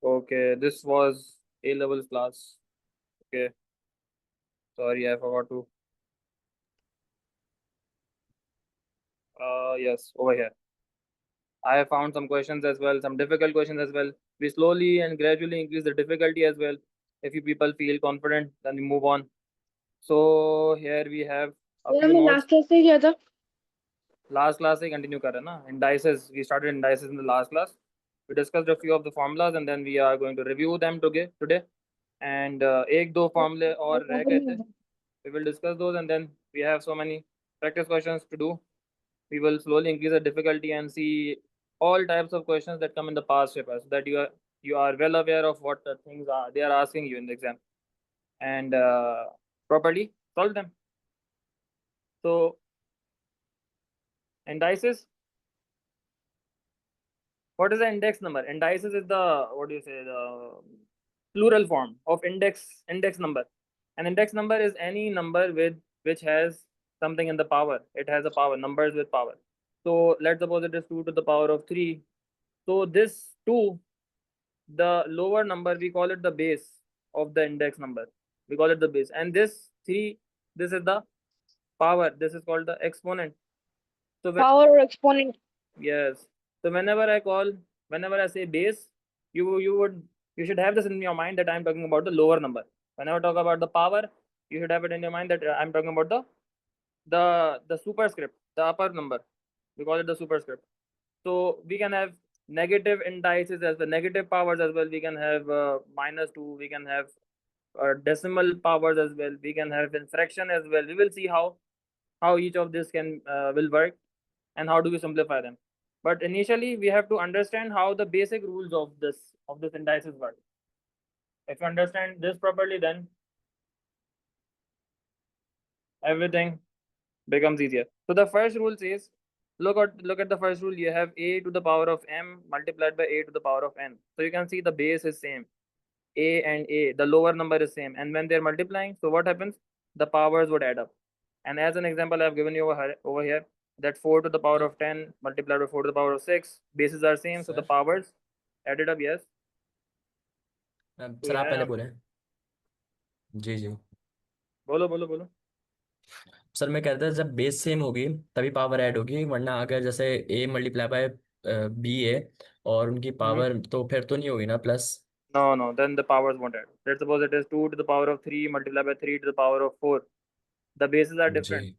Okay, this was A level class. Okay, sorry, I forgot to. Yes, over here. I have found some questions as well, some difficult questions as well. We slowly and gradually increase the difficulty as well. If you people feel confident, then we move on. So here we have a ये few हमने notes. Last class से किया था। Last class से continue कर रहे हैं ना? Indices. We started indices in the last class. We discussed a few of the formulas and then we are going to review them today. And एक दो formula और रह गए थे. We will discuss those and then we have so many practice questions to do. We will slowly increase the difficulty and see all types of questions that come in the past papers so that you are well aware of what the things are they are asking you in the exam and properly solve them. So indices, what is the index number? Indices is the, what do you say, the plural form of index number. An index number is any number with which has something in the power. It has a power, numbers with power. So let's suppose it is 2 to the power of 3. So this 2, the lower number, we call it the base of the index number. We call it the base. And this 3, this is the power. This is called the exponent. So when, power और exponent. yes. So whenever I say base, you should have this in your mind that I'm talking about the lower number. Whenever I talk about the power, you should have it in your mind that I'm talking about the superscript, the upper number. We call it the superscript. So we can have negative indices as well, negative powers as well. We can have -2. We can have decimal powers as well. We can have in fraction as well. We will see how each of this can will work and how do we simplify them. But initially, we have to understand how the basic rules of this indices work. If you understand this properly, then everything becomes easier. So the first rule says, look at the first rule. You have a to the power of m multiplied by a to the power of n. So you can see the base is same. A and a, the lower number is same. And when they're multiplying, so what happens? The powers would add up. And as an example, I've given you over here that 4 to the power sir of 10 multiplied by 4 to the power of 6. Bases are same, so the sir powers added up. Yes. Sir कोई आप है पहले यहाँ पे? बोले। जी जी। बोलो बोलो बोलो। सर मैं कह रहा था जब बेस सेम होगी तभी पावर ऐड होगी, वरना अगर जैसे ए मल्टीप्लाई बाय बी है और उनकी हम्म पावर, तो फिर तो नहीं होगी ना plus. No, no, then the powers won't add. Let's suppose it is 2 to the power of 3 multiplied by 3 to the power of 4. The bases are जी different.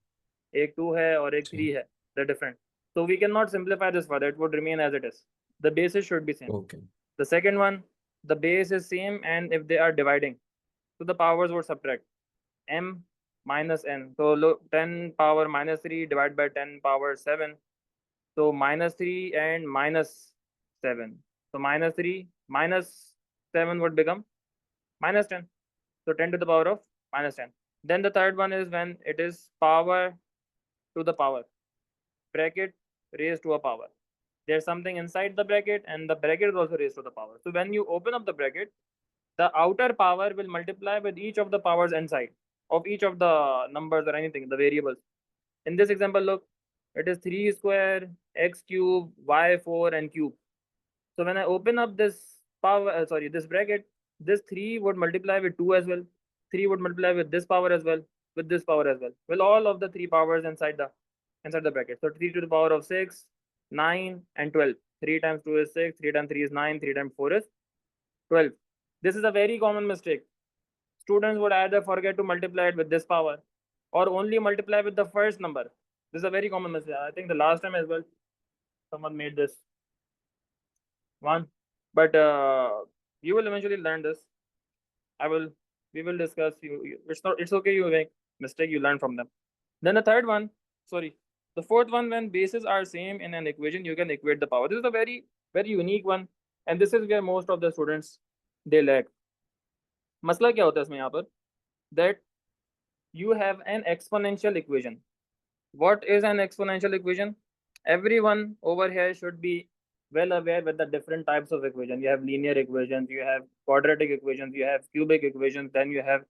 एक 2 है और एक जी 3 है. They're different. So we cannot simplify this further. It would remain as it is. The bases should be same. Okay The second one, the base is same and if they are dividing, so the powers would subtract. M minus n. So look, 10 power minus 3 divided by 10 power 7. So minus 3 and minus 7. So minus 3 minus 7 would become minus 10. So 10 to the power of minus 10. Then the third one is when it is power to the power. Bracket raised to a power. There's something inside the bracket and the bracket is also raised to the power. So when you open up the bracket, the outer power will multiply with each of the powers inside of each of the numbers or anything, the variables. In this example, look, it is 3 square, x cube, y4 and cube. So when I open up this power, this bracket, this 3 would multiply with 2 as well. 3 would multiply with this power as well, with this power as well. Well, all of the 3 powers inside the bracket. So 3 to the power of 6, 9 and 12. 3 times 2 is 6, 3 times 3 is 9, 3 times 4 is 12. This is a very common mistake. Students would either forget to multiply it with this power or only multiply with the first number. This is a very common mistake. I think the last time as well, someone made this one, but you will eventually learn this. We will discuss. It's not. It's okay. You make mistake. You learn from them. Then the third one, sorry, the fourth one, when bases are same in an equation, you can equate the power. This is a very unique one, and this is where most of the students they lack. मसला क्या होता है इसमें यहाँ पर? That you have an exponential equation. What is an exponential equation? Everyone over here should be well aware with the different types of equation. You have linear equations, you have quadratic equations, you have cubic equations, then you have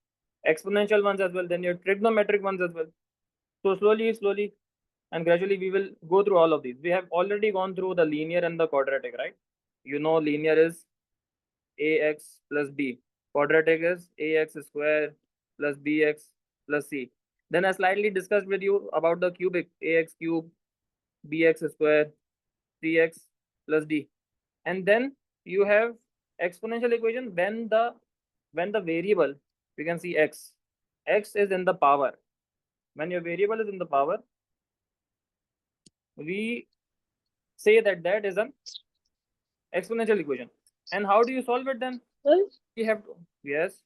exponential ones as well, then you have trigonometric ones as well. So slowly and gradually we will go through all of these. We have already gone through the linear and the quadratic, right? You know linear is ax plus b. Quadratic is ax square plus bx plus c. Then I slightly discussed with you about the cubic, ax cube, bx square, 3x plus d. And then you have exponential equation when the variable, we can see x is in the power. When your variable is in the power, we say that that is an exponential equation. And how do you solve it then? Sir We have to, yes,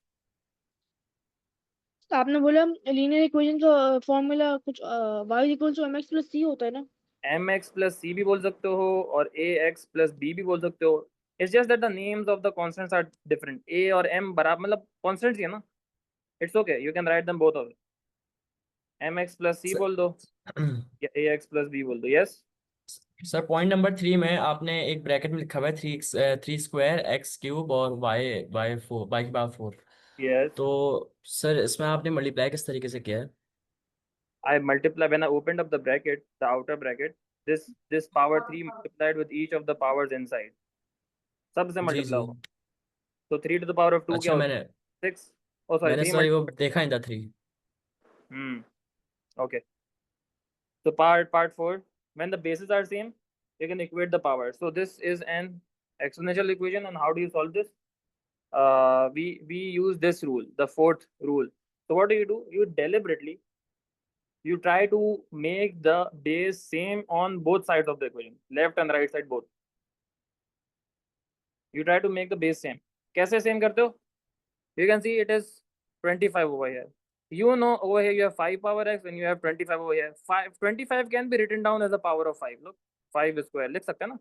आपने बोला linear equation का फॉर्मूला कुछ y equals to mx plus c होता है ना? mx plus c भी बोल सकते हो और ax plus b भी बोल सकते हो. It's just that the names of the constants are different. a और m बराबर मतलब constants ही है ना. It's okay, you can write them both of it. mx plus c बोल दो या ax plus b बोल दो. Yes. सर पॉइंट नंबर 3 में आपने एक ब्रैकेट में लिखा हुआ है 3 स्क्वायर एक्स क्यूब और वाई की पावर 4. Yes. तो सर इसमें आपने मल्टीप्लाई किस तरीके से किया है? I multiply when I opened up the bracket, the outer bracket. This power 3 multiplied with each of the powers inside. सबसे जी multiply जी. होगा. So 3 to the power of 2 क्या अच्छा होता है? 6. Oh sorry, मैंने 3 सर वो देखा नहीं था 3. Okay. So part 4, when the bases are same, you can equate the power. So this is an exponential equation, and how do you solve this? We use this rule, the fourth rule. So what do? You deliberately you try to make the base same on both sides of the equation, left and right side both. You try to make the base same. कैसे same करते हो? You can see it is 25 over here. You know over here you have 5 power x and you have 25 over here. 25 can be written down as a power of 5. Look, 5 square. लिख सकते हैं ना?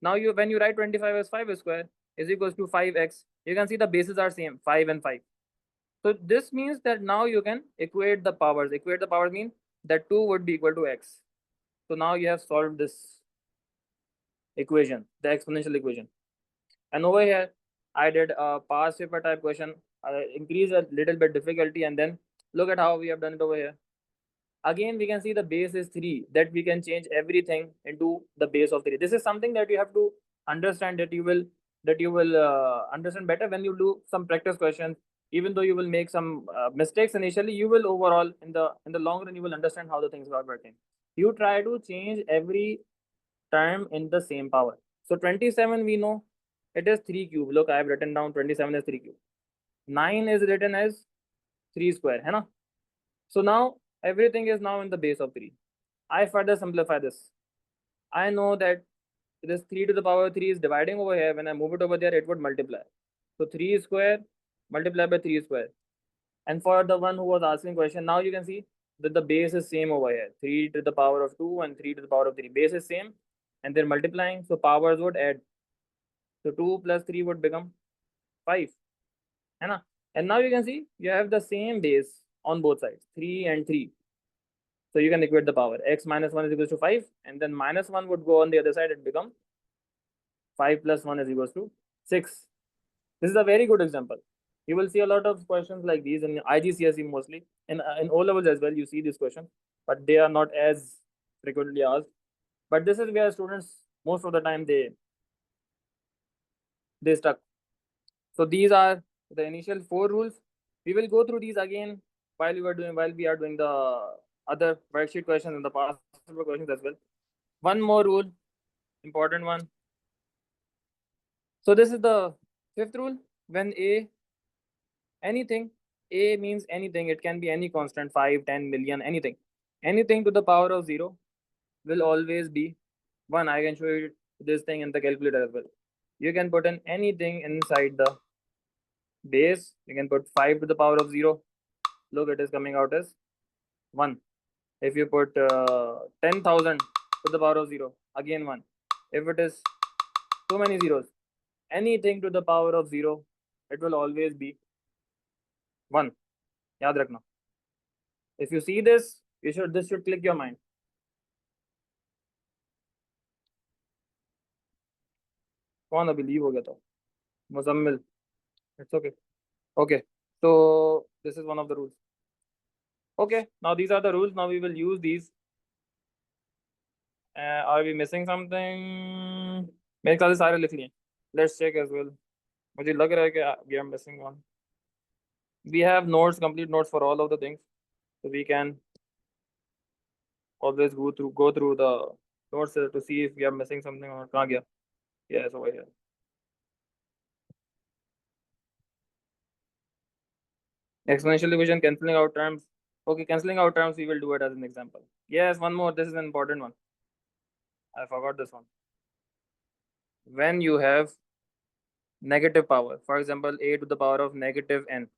Now when you write 25 as 5 square is equals to 5x. You can see the bases are same, 5 and 5. So this means that now you can equate the powers. Equate the powers mean that 2 would be equal to x. So now you have solved this equation, the exponential equation. And over here, I did a past paper type question, increase a little bit difficulty, and then look at how we have done it over here. Again, we can see the base is 3, that we can change everything into the base of 3. This is something that you have to understand, that you will understand better when you do some practice questions. Even though you will make some mistakes initially, you will overall in the long run you will understand how the things are working. You try to change every term in the same power. So 27 we know it is 3 cube. Look, I have written down 27 as 3 cube. 9 is written as 3 square, है ना? So now everything is now in the base of 3. I further simplify this. I know that this 3 to the power 3 is dividing over here. When I move it over there, it would multiply. So 3 square multiplied by 3 square. And for the one who was asking question, now you can see that the base is same over here. 3 to the power of 2 and 3 to the power of 3. Base is same and they're multiplying. So powers would add. So 2 plus 3 would become 5. है ना? And now you can see you have the same base on both sides, 3 and 3. So you can equate the power. X minus 1 is equals to 5, and then minus 1 would go on the other side, it become 5 plus 1 is equals to 6. This is a very good example. You will see a lot of questions like these in IGCSE mostly. In O levels as well, you see this question, but they are not as frequently asked. But this is where students most of the time they stuck. So these are the initial 4 rules. We will go through these again while we are doing the other worksheet questions and the past paper questions as well. One more rule, important one. So this is the 5th rule. When anything, a means anything, it can be any constant, 5, 10 million, anything. Anything to the power of 0 will always be 1. I can show you this thing in the calculator as well. You can put in anything inside the base. You can put 5 to the power of 0. Look, it is coming out as 1. If you put 10,000 to the power of 0, again 1. If it is so many zeros, anything to the power of 0, it will always be 1. याद रखना. If you see this, this should click your mind. कौन अभी leave हो गया था? Muzammil. It's okay. Okay. So this is one of the rules. Okay. Now these are the rules. Now we will use these. Are we missing something? मेरे ख्याल से सारे लिख लिए. Let's check as well. मुझे लग रहा है कि we are missing one. We have notes, complete notes for all of the things, so we can always go through the notes to see if we are missing something or कहाँ गया. Yes, over here. Exponential division, cancelling out terms. Okay, cancelling out terms, we will do it as an example. Yes, one more. This is an important one. I forgot this one. When you have negative power, for example, a to the power of negative n,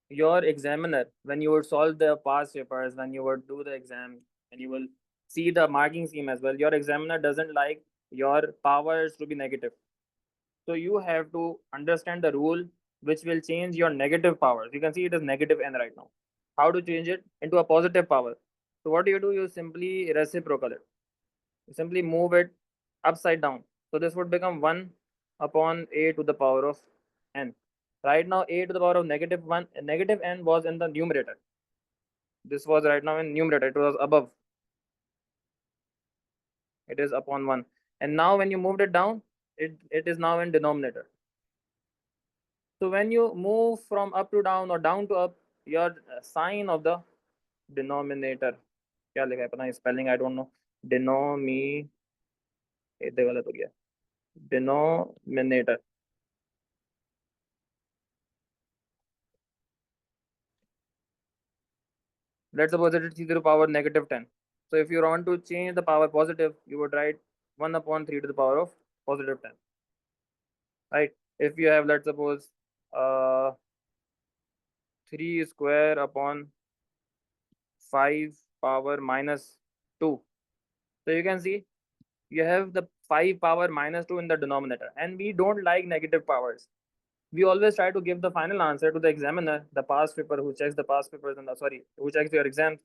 your examiner, when you would solve the past papers, when you would do the exam, and you will see the marking scheme as well, your examiner doesn't like your powers to be negative. So you have to understand the rule which will change your negative powers. You can see it is negative n right now. How to change it into a positive power? So what do? You simply reciprocal it. You simply move it upside down. So this would become 1 upon a to the power of n. Right now, a to the power of negative 1, negative n was in the numerator. This was right now in numerator. It was above. It is upon 1. And now when you moved it down, it is now in denominator. So when you move from up to down or down to up, your sign of the denominator, क्या लिखा है पता नहीं, spelling I don't know, इधर गलत हो गया, denominator. Let's suppose that it's e to the power negative 10. So if you want to change the power positive, you would write 1 upon 3 to the power of positive 10. Right? If you have, let's suppose, 3 square upon 5 power minus 2. So you can see you have the 5 power minus 2 in the denominator, and we don't like negative powers. We always try to give the final answer to the examiner, the past paper who checks the past papers and who checks your exams.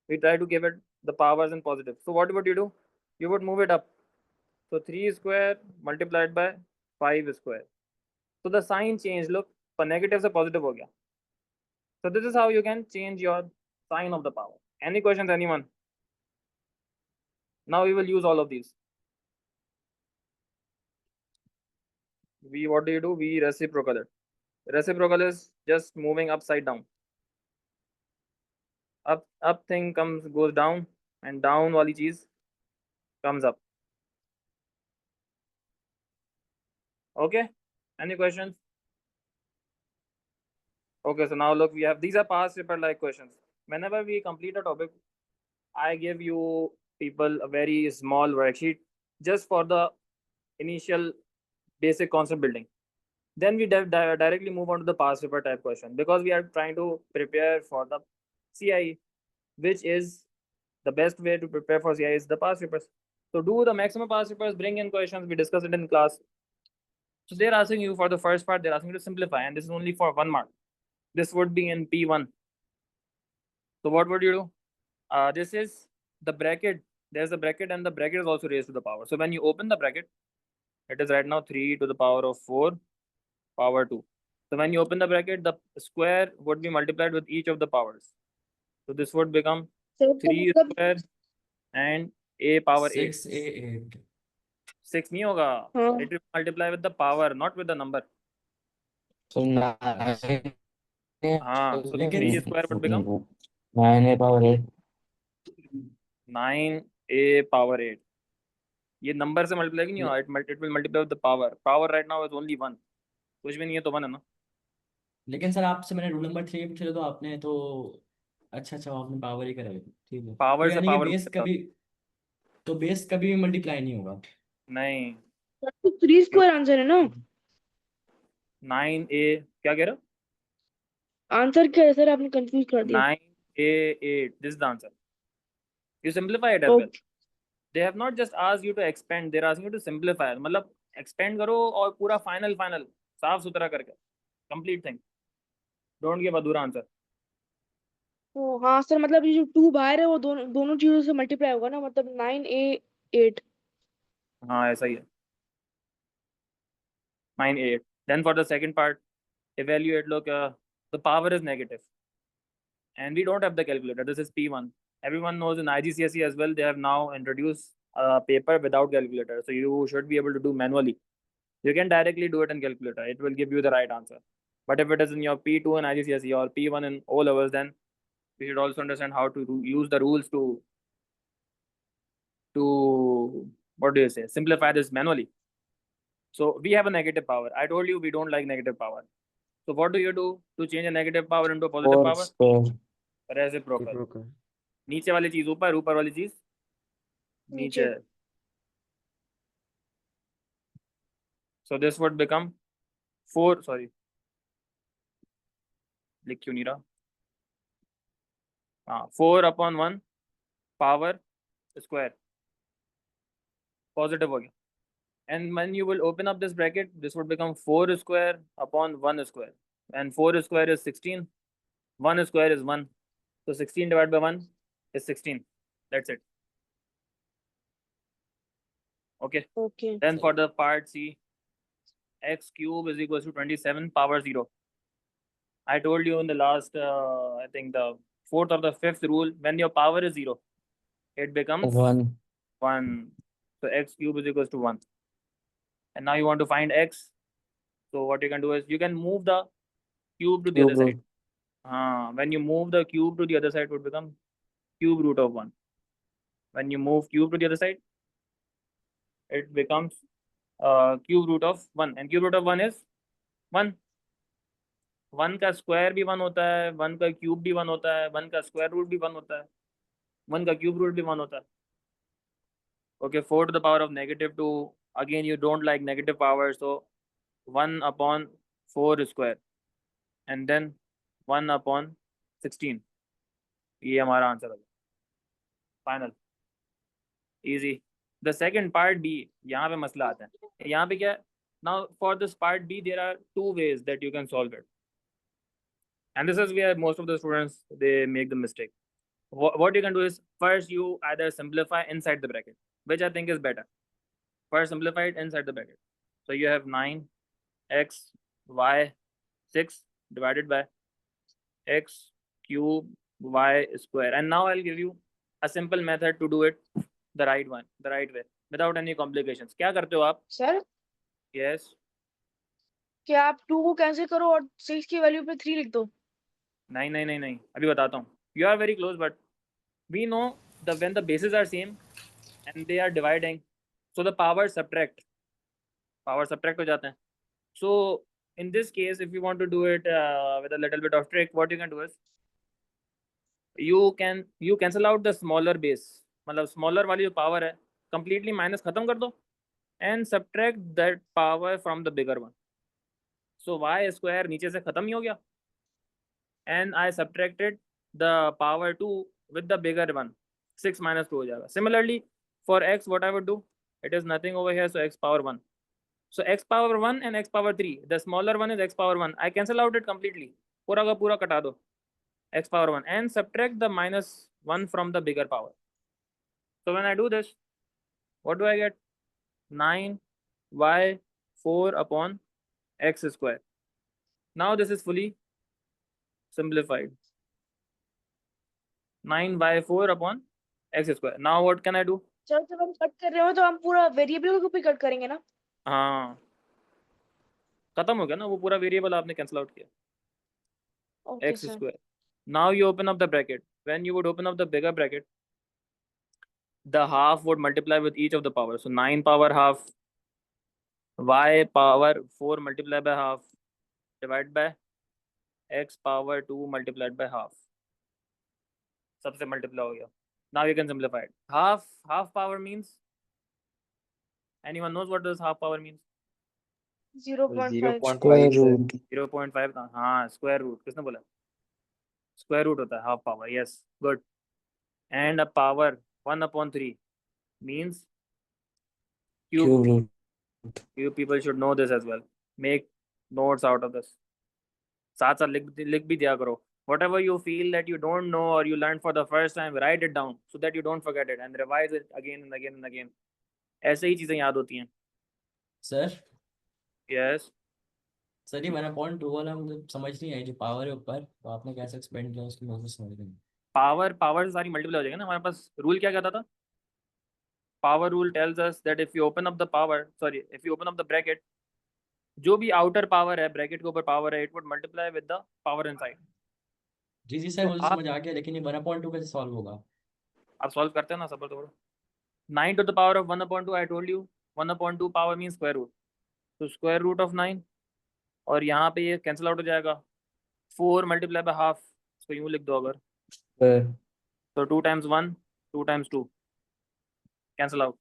We try to give it the powers in positive. So what would you do? You would move it up. So 3 square multiplied by 5 square. So the sign change, look, for negative से positive हो गया. So this is how you can change your sign of the power. Any questions, anyone? Now we will use all of these. What do? We reciprocal it. Reciprocal is just moving upside down. Up thing goes down, and down wali cheese comes up. Okay, any questions? Okay, so now look, we have, these are past paper like questions. Whenever we complete a topic, I give you people a very small worksheet just for the initial basic concept building. Then we directly move on to the past paper type question, because we are trying to prepare for the CIE, which is the best way to prepare for CIE is the past papers. So do the maximum past papers, bring in questions, we discuss it in class. So they're asking you for the first part, they're asking you to simplify, and this is only for 1 mark. This would be in P1. So what would you do? This is the bracket. There's a bracket, and the bracket is also raised to the power. So when you open the bracket, it is right now 3 to the power of 4 power 2. So when you open the bracket, the square would be multiplied with each of the powers. So this would become 3 square and a power 8. 6a8. 6 नहीं होगा. हाँ. It will multiply with the power, not with the number. So 9 हाँ. So लेकिन 3 square would become 9a power 8. 9a power 8. ये number से multiply नहीं हुआ. It will multiply with the power. Power right now is only 1. कुछ भी नहीं है तो 1 है ना. लेकिन सर आपसे मैंने रूल नंबर 3 पूछा तो आपने तो अच्छा आपने पावर ही करा है. ठीक है. पावर तो से यानी पावर कि बेस कभी मल्टीप्लाई नहीं होगा. नहीं. 3 स्क्वायर आंसर है ना. 9a क्या कह रहे हो? आंसर क्या है सर, आपने कंफ्यूज कर दिया. 9a8. This is the answer. You simplify it as well. They have not just asked you to expand, they're asking you to simplify. मतलब expand करो और पूरा final साफ सुथरा करके complete thing. Don't give अधूरा आंसर. तो हाँ सर, मतलब ये जो 2 बाहर है वो दोनों चीजों से मल्टीप्लाई होगा ना, मतलब 9a8. हाँ ऐसा ही है. 9a8. Then for the second part, evaluate. Look, the power is negative, and we don't have the calculator. This is P1. Everyone knows in IGCSE as well, they have now introduced a paper without calculator, so you should be able to do manually. You can directly do it in calculator. It will give you the right answer. But if it is in your P2 in IGCSE or P1 in O levels, then we should also understand how to use the rules to what do you say, simplify this manually. So we have a negative power. I told you we don't like negative power. So what do you do to change a negative power into a positive 4 power? square. Reciprocal. Reciprocal. नीचे वाली चीज ऊपर, ऊपर वाली चीज नीचे। नीचे. So this would become 4, sorry, लिख क्यों नहीं रहा? 4/1 power square. Positive हो गया. And when you will open up this bracket, this would become 4 square upon 1 square. And 4 square is 16. 1 square is 1. So 16 divided by 1 is 16. That's it. Okay. Okay. Then for the part C, x cube is equals to 27 power 0. I told you in the last, I think the 4th or the 5th rule, when your power is 0, it becomes 1. 1. So x cube is equals to 1. And now you want to find x. So what you can do is you can move the cube to the other Cube root. side. When you move the cube to the other side, it would become cube root of 1. When you move cube to the other side, it becomes cube root of 1. And cube root of 1 is 1. 1 का square भी 1 होता है, 1 का cube भी 1 होता है, 1 का square root भी 1 होता है, 1 का क्यूब रूट भी 1 होता है. Okay, 4 to the power of -2. Again, you don't like negative power, so 1/4 square, and then 1/16. ये हमारा आंसर है. Final, easy. The second part B, यहाँ पे मसला आता है. यहाँ पे क्या है? Now for this part B, there are 2 ways that you can solve it, and this is where most of the students they make the mistake. What you can do is, first you either simplify inside the bracket, which I think is better. First simplify it inside the bracket. So you have 9x y 6 divided by x cube y square, and now I'll give you a simple method to do it the right way, without any complications. क्या करते हो आप? Sir Yes. क्या आप 2 को cancel करो और 6 की वैल्यू पे 3 लिख दो? नहीं, अभी बताता हूँ. You are very close, but we know when the bases are same and they are dividing, so the power subtract हो जाते हैं. So in this case, if you want to do it with a little bit of trick, what you can do is you cancel out the smaller base. मतलब smaller वाली जो power है, completely minus खत्म कर दो and subtract that power from the bigger one. So y square नीचे से खत्म ही हो गया, and I subtracted the power 2 with the bigger one. 6 minus 2 हो जाएगा. Similarly for x, what I would do, it is nothing over here, so x power 1. So x power 1 and x power 3, the smaller one is x power 1. I cancel out it completely. पूरा का पूरा कटा दो, x power 1, and subtract the -1 from the bigger power. So when I do this, what do I get? 9y4 upon x square. Now this is fully simplified. 9y4 upon x square. Now what can I do? Sir जब हम cut कर रहे हो तो हम पूरा variable को भी कट करेंगे ना? हाँ, खत्म हो गया ना, वो पूरा वेरिएबल आपने कैंसिल आउट किया. Okay x sir. square. Now you open up the bracket. When you would open up the bigger bracket, the half would multiply with each of the powers. So 9 power half, y power 4 multiplied by half, divided by x power 2 multiplied by half. सबसे multiply हो गया. Now you can simplify it. Half power means, anyone knows what does half power means? 0.5. Square root. 0.5 का, हाँ, square root. किसने बोला? Square root होता है half power. Yes, good. And a power 1/3 means cube. Cube root. You people should know this as well. Make notes out of this. साथ साथ लिख भी दिया करो. Whatever you feel that you don't know or you learned for the first time, write it down so that you don't forget it and revise it again and again and again. ऐसे ही चीजें याद होती हैं. Sir Yes. Sir ये 1/2 वाला मुझे समझ नहीं आई, जो पावर है ऊपर, तो आपने कैसे एक्सप्लेन किया उसकी मुझे समझ नहीं. पावर से सारी मल्टीप्लाई हो जाएगा ना. हमारे पास रूल क्या कहता था? Power rule tells us that if you open up the bracket, जो भी आउटर पावर है ब्रैकेट के ऊपर पावर है, it would multiply with the power inside. जी सर, तो मुझे आप समझ आ गया, लेकिन ये 1/2 कैसे सॉल्व होगा? सॉल्व करते हैं ना, सबर थोड़ा। 9 to the power of 1/2, I told you 1/2 power mean square root, तो स्क्वायर रूट ऑफ 9, और यहाँ पे ये कैंसिल आउट हो जाएगा। 4 मल्टीप्लाई बाय हाफ, इसको यूँ लिख दो अगर, स्क्वायर तो 2 times 1, 2 times 2 कैंसिल आउट,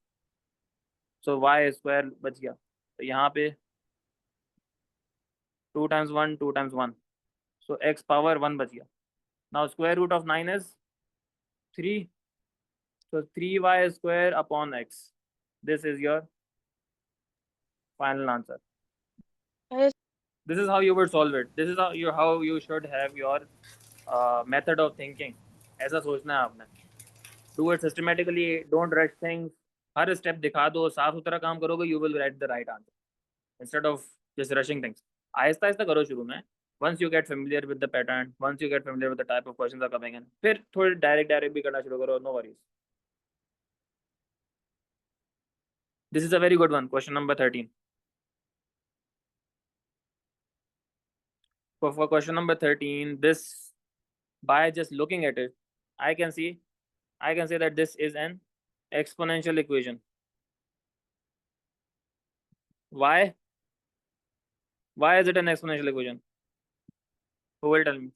सो वाई स्क्वायर बच गया। तो यहाँ पे 2 times 1, 2 times 1, so x power 1 बच गया। Now square root of 9 is 3, so 3y square upon x. This is your final answer. Yes. This is how you would solve it. This is how you should have your method of thinking. ऐसा सोचना है आपने। Do it systematically. Don't rush things. Her step दिखा दो, साफ सुथरा काम करोगे, you will get the right answer instead of just rushing things. Aahista Aahista करो शुरू में। Once you get familiar with the pattern, once you get familiar with the type of questions are coming in, फिर थोड़ी डायरेक्ट भी करना शुरू करो, no worries. This is a very good one. Question number 13. For question number 13, this, by just looking at it, I can say that this is an exponential equation. Why? Why is it an exponential equation? Who will tell me?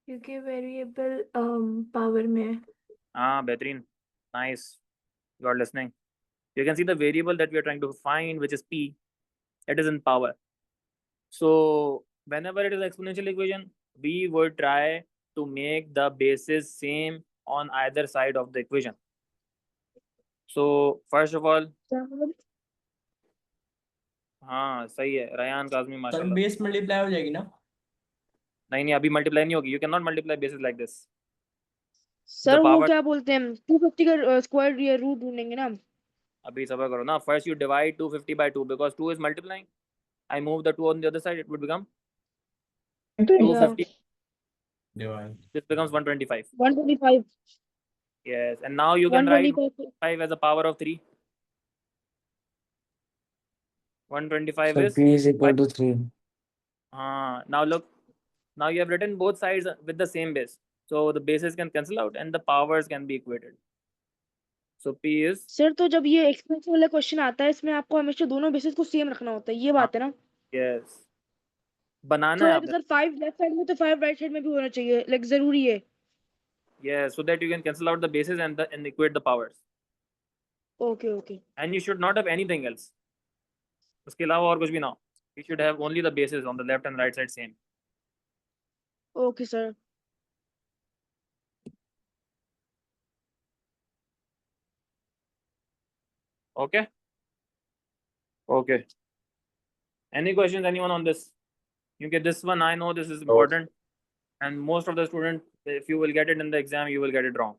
क्योंकि variable power में है। Ah, बेहतरीन. Nice. You are listening. You can see the variable that we are trying to find, which is p. It is in power. So whenever it is exponential equation, we would try to make the bases same on either side of the equation. So first of all, हाँ सही है Ryan Kazmi sir माशाल्लाह। Base multiply हो जाएगी ना? नहीं अभी multiply नहीं होगी, you can not multiply basis like this. Sir वो power- क्या बोलते हैं 250 का स्क्वायर या रूट ढूंढेंगे ना। अभी सबर करो ना, first you divide 250 by 2 because 2 is multiplying. I move the 2 on the other side, it would become 250. Divide This becomes 125. 125 Yes, and now you can write 125 5 as a power of 3. 125 sir is p is equal to 3 now look, now you have written both sides with the same base, so the bases can cancel out and the powers can be equated. So p is sir तो जब ये expensive वाला question आता है इसमें आपको हमेशा दोनों बेसिस को सेम रखना होता है, ये बात है ना। yes, बनाना तो है लाइक आपने। अगर 5 लेफ्ट साइड में तो 5 राइट साइड में भी होना चाहिए, लाइक जरूरी है। Yes, so that you can cancel out the bases and equate the powers. Okay okay And you should not have anything else. उसके अलावा और कुछ भी ना हो. You should have only the bases on the left and right side same. Okay sir. Okay? Okay. Any questions, anyone on this? Because this one, I know this is important. And most of the students, if you will get it in the exam, you will get it wrong.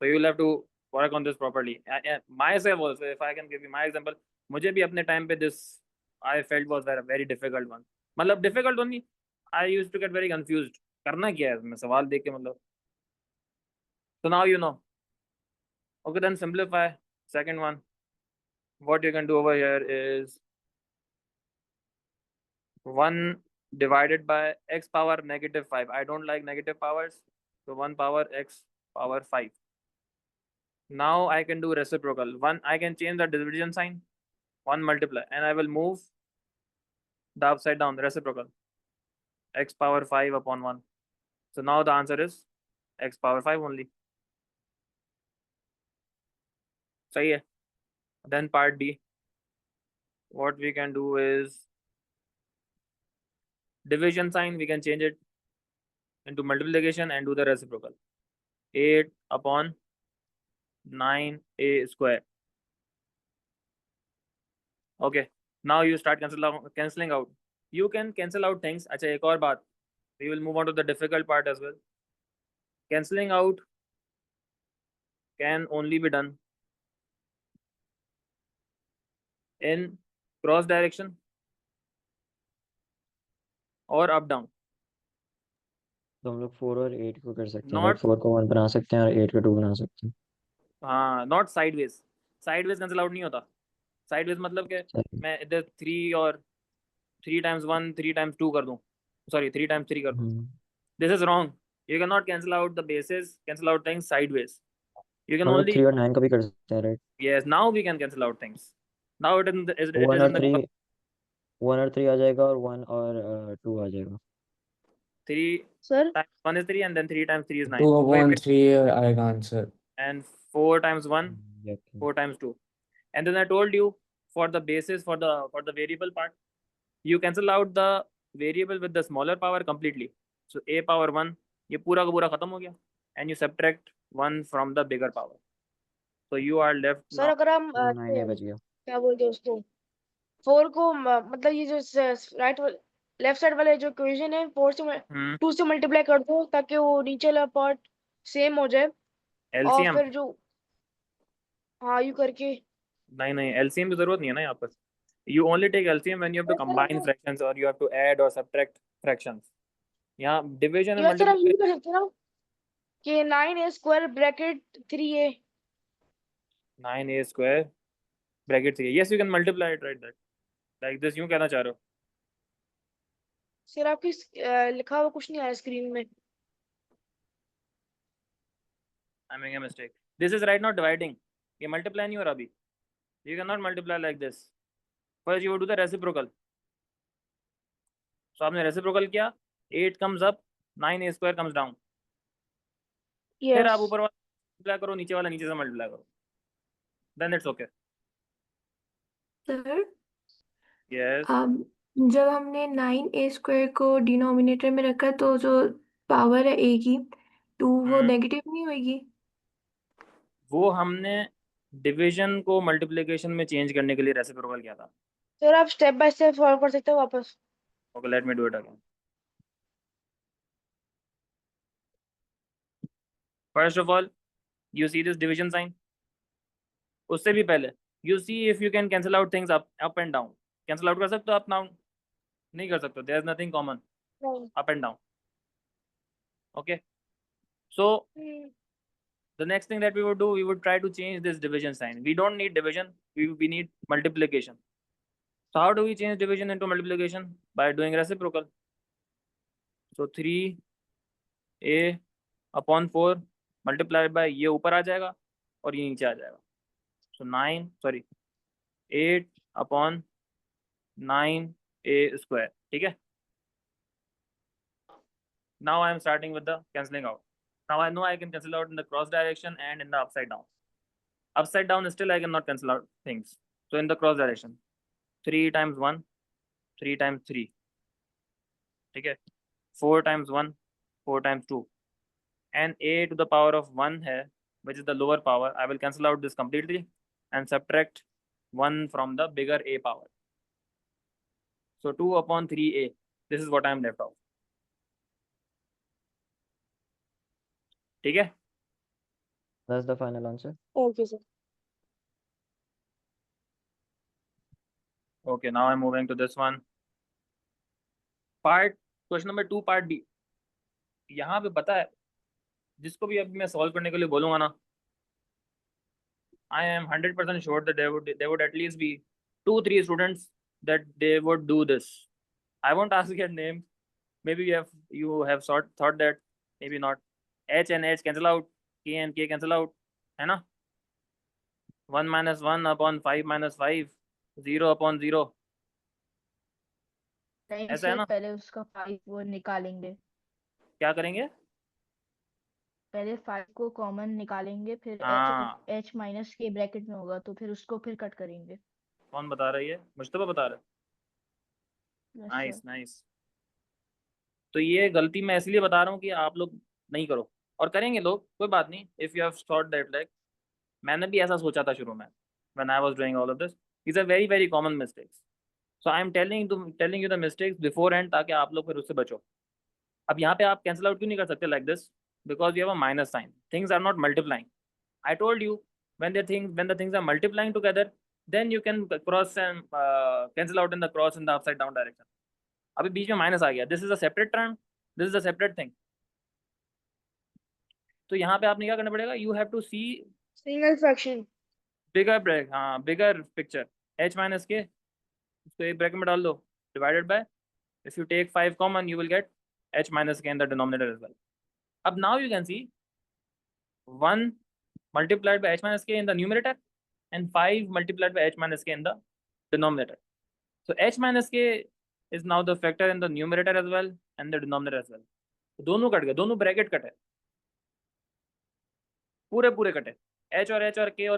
So you will have to work on this properly. Myself also, if I can give you my example, मुझे भी अपने time पे this I felt was a very difficult one. मतलब difficult only, I used to get very confused. करना क्या है इसमें सवाल देख के मतलब. So now you know. Okay, then simplify. Second one, what you can do over here is 1 divided by x power -5. I don't like negative powers, so 1 power x power 5. Now I can do reciprocal. I can change the division sign, 1 multiply, and I will move the upside down, reciprocal, x power 5 upon 1. So now the answer is x power 5 only. सही है. Then part B, what we can do is division sign, we can change it into multiplication and do the reciprocal. 8 upon 9a square. Okay, now you start cancelling out. You can cancel out things. अच्छा एक और बात, we will move on to the difficult part as well. Cancelling out can only be done in cross direction और up down. तो हम लोग 4 और 8 को कर सकते हैं, Not 4 को 1 बना सकते हैं और 8 को 2 बना सकते हैं। हाँ, not sideways. Sideways cancel out नहीं होता. साइडवेज मतलब कि Sorry. मैं इधर 3 और 3 times 1 3 times 2 कर दूं, सॉरी 3 times 3 कर दूं. This is wrong. You cannot cancel out the bases, cancel out things sideways. You can हम लोग only 3 और 9 का भी कर सकते हैं, right? yes. Now we can cancel out things. Now it is it 1 is और in the 3 1 और 3 आ जाएगा और 1 और 2 आ जाएगा. 3 sir times 1 is 3 and then 3 times 3 is 9. 2 Wait, upon wait. 3 आएगा answer. And 4 times 1, Yeah, okay. 4 times 2. And then I told you for the basis for the variable part, you cancel out the variable with the smaller power completely. So a power 1 ये पूरा का पूरा खत्म हो गया, and you subtract 1 from the bigger power. So you are left sir now. अगर हम 9 बच गया. क्या बोलते हैं उसको 4 को मतलब ये जो राइट लेफ्ट साइड वाले जो इक्वेशन है 4 से 2 से मल्टीप्लाई कर दो ताकि वो नीचे वाला पार्ट सेम हो जाए और LCM फिर जो हाँ यू करके नहीं LCM की जरूरत नहीं है ना यहाँ पर. You only take LCM when you have to sir combine fractions or you have to add or subtract fractions. यहाँ division and या सर हम ये multiplication. कर सकते हैं ना कि 9a square bracket 3a 9a square bracket 3. Yes, you can multiply it like this. यूं कहना चाह रहे हो? सर आपकी लिखा हुआ कुछ नहीं आया स्क्रीन में I'm making a mistake. This is right now dividing. ये multiply नहीं हो रहा अभी. You cannot multiply like this. First you would do the reciprocal. So आपने reciprocal किया, 8 comes up, 9a square comes down. फिर आप यस ऊपर वाला multiply करो, नीचे वाला नीचे से multiply करो. Then it's okay. Sir Yes. जब हमने 9a² को डिनोमिनेटर में रखा तो जो पावर है a की 2 वो नेगेटिव नहीं होगी? वो हमने डिवीजन को मल्टीप्लिकेशन में चेंज करने के लिए रेसिप्रोकल किया था. सर आप स्टेप बाय स्टेप सॉल्व कर सकते हो वापस Okay, let me do it again. First of all, you see this division sign. उससे भी पहले you see if you can cancel out things up and down. Cancel out कर सकते हो up down? नहीं कर सकते. There is nothing common. नहीं Up and down. Okay. So the next thing that we would do, we would try to change this division sign. We don't need division. We need multiplication. So how do we change division into multiplication? By doing reciprocal. So 3a upon 4 multiplied by ये ऊपर आ जाएगा और ये नीचे आ जाएगा. So 8 upon 9a square. ठीक है. Now I am starting with the cancelling out. Now I know I can cancel out in the cross direction and in the upside down. Upside down still I cannot cancel out things. So in the cross direction, 3 times 1, 3 times 3. ठीक है. 4 times 1, 4 times 2. And a to the power of 1 है, which is the lower power. I will cancel out this completely and subtract 1 from the bigger a power. So 2 upon 3a. This is what I am left out. ठीक है. That's the final answer. Okay sir Okay, now I'm moving to this one. Part question number 2 part B. यहाँ पे पता है जिसको भी अभी मैं सॉल्व करने के लिए बोलूँगा ना, I am 100% sure that there would at least be 2-3 students that they would do this. I won't ask your name. Maybe you have thought that, maybe not. H and H cancel out, K and K cancel out, है ना? 1 minus 1 upon 5 minus 5, 0 upon 0. नहीं ऐसा है sir ना? पहले उसका 5 वो निकालेंगे, क्या करेंगे? पहले 5 को कॉमन निकालेंगे फिर हाँ. h माइनस के ब्रैकेट में होगा तो फिर उसको फिर कट करेंगे. कौन बता रही है? मुश्तबा बता रहा है. Yes, nice sir. नाइस. तो ये गलती मैं इसलिए बता रहा हूँ कि आप लोग नहीं करो, और करेंगे लोग, कोई बात नहीं. If you have thought that, like मैंने भी ऐसा सोचा था शुरू में when I was doing all of this. These are very very common mistakes. So I am telling you the mistakes before and, ताकि आप लोग फिर उससे बचो. अब यहाँ पे आप कैंसिल आउट क्यों नहीं कर सकते like this? Because you have a minus sign. Things are not multiplying. I told you when the things are multiplying together, then you can cross and cancel out in the cross in the upside down direction. अभी बीच में minus आ गया. This is a separate term, this is a separate thing. तो यहाँ पे आपने क्या करना पड़ेगा? You have to see single fraction bigger break, हाँ, bigger picture. h minus k, इसको एक ब्रैकेट में डाल दो, divided by, if you take 5 common you will get h minus k in the denominator as well. अब now you can see 1 multiplied by h minus k in the numerator and 5 multiplied by h minus k in the denominator. So h minus k is now the factor in the numerator as well and the denominator as well. दोनों cut गए, दोनों bracket कटे, पूरे पूरे कटे, h और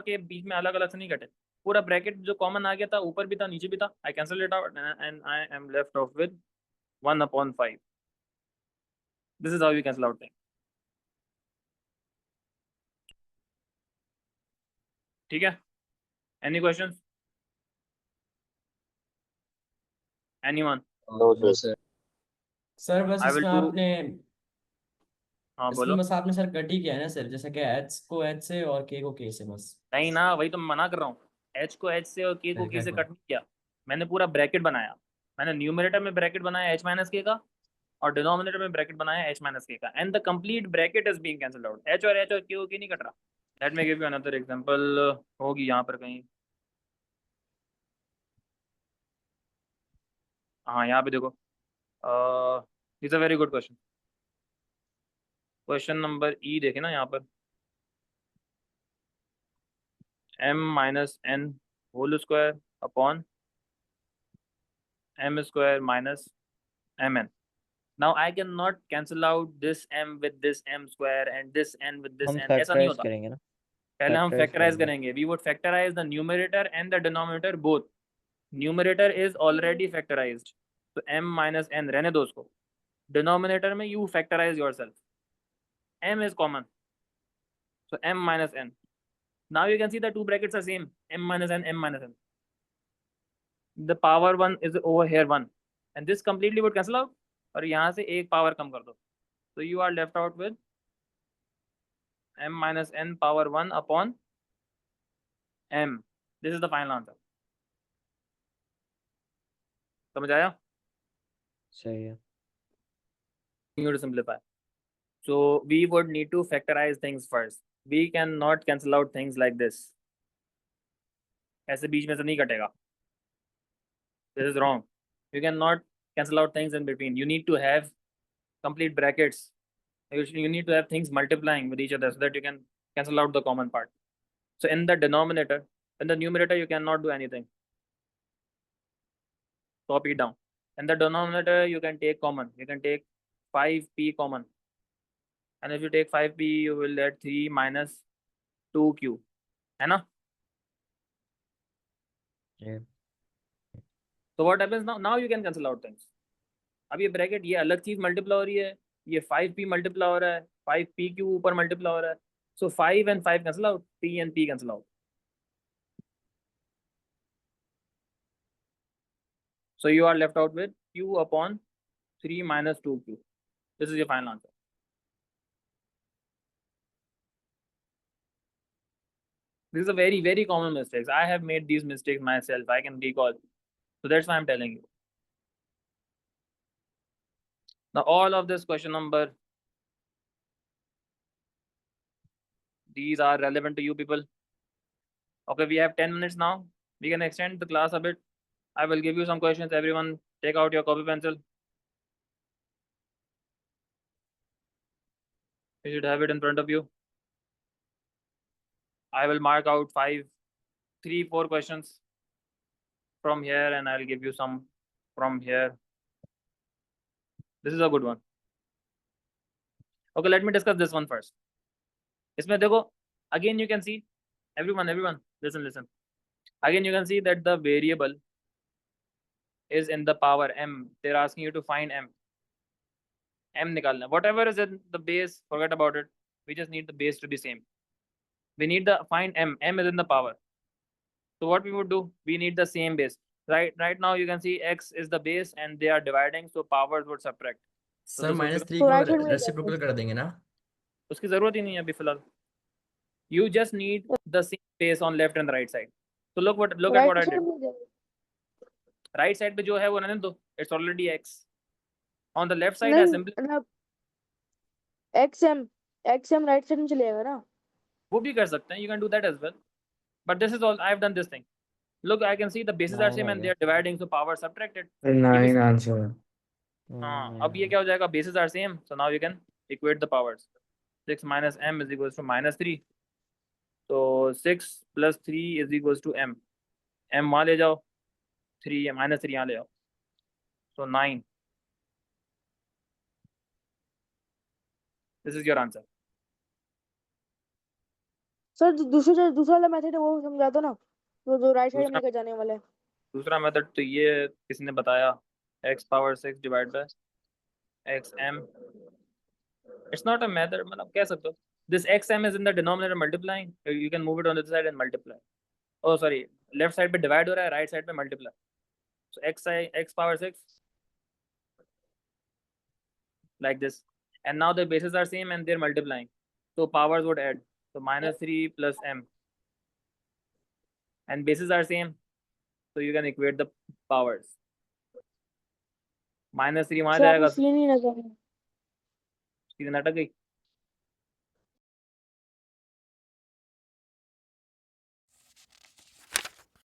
k बीच में अलग अलग से नहीं कटे, पूरा ब्रैकेट जो कॉमन आ गया था, ऊपर भी था नीचे भी था. I cancel it out and I am left off with 1/5. This is how you cancel out things. ठीक है? Any questions? Anyone? No, sir. Sir बस I will इसमें do. आपने हाँ इसमें बोलो. बस आपने सर कट ही किया है ना सर, जैसे कि एच को एच से और के को के से बस. नहीं ना, वही तो मैं मना कर रहा हूँ. h को h से और k को k से कट नहीं किया, मैंने पूरा ब्रैकेट बनाया. मैंने न्यूमरेटर में ब्रैकेट बनाया h माइनस k का और डिनोमिनेटर में ब्रैकेट बनाया h माइनस k का, and the complete bracket is being cancelled out. h और k को k नहीं कट रहा. Let me give you another example. होगी यहाँ पर कहीं, हाँ यहाँ पे देखो. Is a very good question. Question number E देखे ना यहाँ पर, m minus n whole square upon m square minus mn. Now I cannot cancel out this m with this m square and this n with this हम n. ऐसा नहीं factorise होता. करेंगे ना, पहले हम फैक्टराइज फैक्टराइज करेंगे. करेंगे. We would factorize the numerator and the denominator both. Numerator is already factorized, so m minus n रहने दो उसको. Denominator में you factorize yourself. m is common, so m minus n. Now you can see the two brackets are same, m minus n, m minus n. The power one is over here 1 and this completely would cancel out और यहाँ से एक power कम कर दो, so you are left out with m minus n power 1 upon m. This is the final answer. समझ आया? सही है. You to simplify. So we would need to factorize things first. We cannot cancel out things like this. ऐसे बीच में से नहीं कटेगा. This is wrong. You cannot cancel out things in between. You need to have complete brackets. You need to have things multiplying with each other so that you can cancel out the common part. So in the denominator, in the numerator, you cannot do anything. Copy it down. In the denominator, you can take common. You can take 5p common. And if you take 5p, you will get 3 minus 2q. है ना? Yeah. So what happens now? Now you can cancel out things. अब ये bracket, ये अलग चीज multiply हो रही है, ये 5p मल्टीप्लाई हो रहा है, 5p के ऊपर मल्टीप्लाई हो रहा है. So 5 and 5 cancel out, p and p cancel out. So you are left out with q upon 3 minus 2q. This is your final answer. This is a very, very common mistake. I have made these mistakes myself. I can recall. So that's why I'm telling you. Now all of this question number, these are relevant to you people. Okay, we have 10 minutes now. We can extend the class a bit. I will give you some questions. Everyone take out your copy pencil. You should have it in front of you. I will mark out 3, 4 questions from here and I'll give you some from here. This is a good one. Okay, let me discuss this one first. इसमें देखो, again you can see, everyone, listen. Again you can see that the variable is in the power m. They're asking you to find m. M निकालना. Whatever is in the base, forget about it. We just need the base to be same. We need the find m. M is in the power. So what we would do, we need the same base. Right now you can see x is the base and they are dividing, so powers would subtract. Sir this would -3 So को right hand में reciprocal कर देंगे ना? उसकी जरूरत ही नहीं है अभी फिलहाल. You just need the same base on left and the right side. So look at what I right did. hand में जाएगा. Right side पे जो है वो रहने दो. It's already x. On the left side I नहीं simply मतलब XM right side में चलेगा ना. वो भी कर सकते हैं. You can do that as well. But this is all. I have done this thing. Look, I can see the bases are 9 same आ and they गया are dividing, so power subtracted. 9 answer है। हाँ, 9 अब ये क्या हो जाएगा, bases are same, so now you can equate the powers. 6 minus m is equals to minus 3. So 6 plus 3 is equals to m. m वहाँ ले जाओ, 3 minus 3 यहाँ ले जाओ, so 9. This is your answer. Sir दूसरा वाला मेथड है वो समझा दो ना, जो राइट साइड में दूसरा लेकर जाने वाला है। दूसरा मेथड तो ये किसने बताया, x power 6 divided by xm. It's not a method, मतलब कह सकते हो, this xm is in the denominator multiplying, you can move it on the other side and multiply. Oh sorry, left side पे divide हो रहा है, right side पे multiply. So x power 6 like this, and now the bases are same and they're multiplying, so powers would add, so minus 3 plus m, and bases are same, so you can equate the powers. minus 3 वहाँ sir आपको जाएगा, scene ही नजर सीधे अटक गई।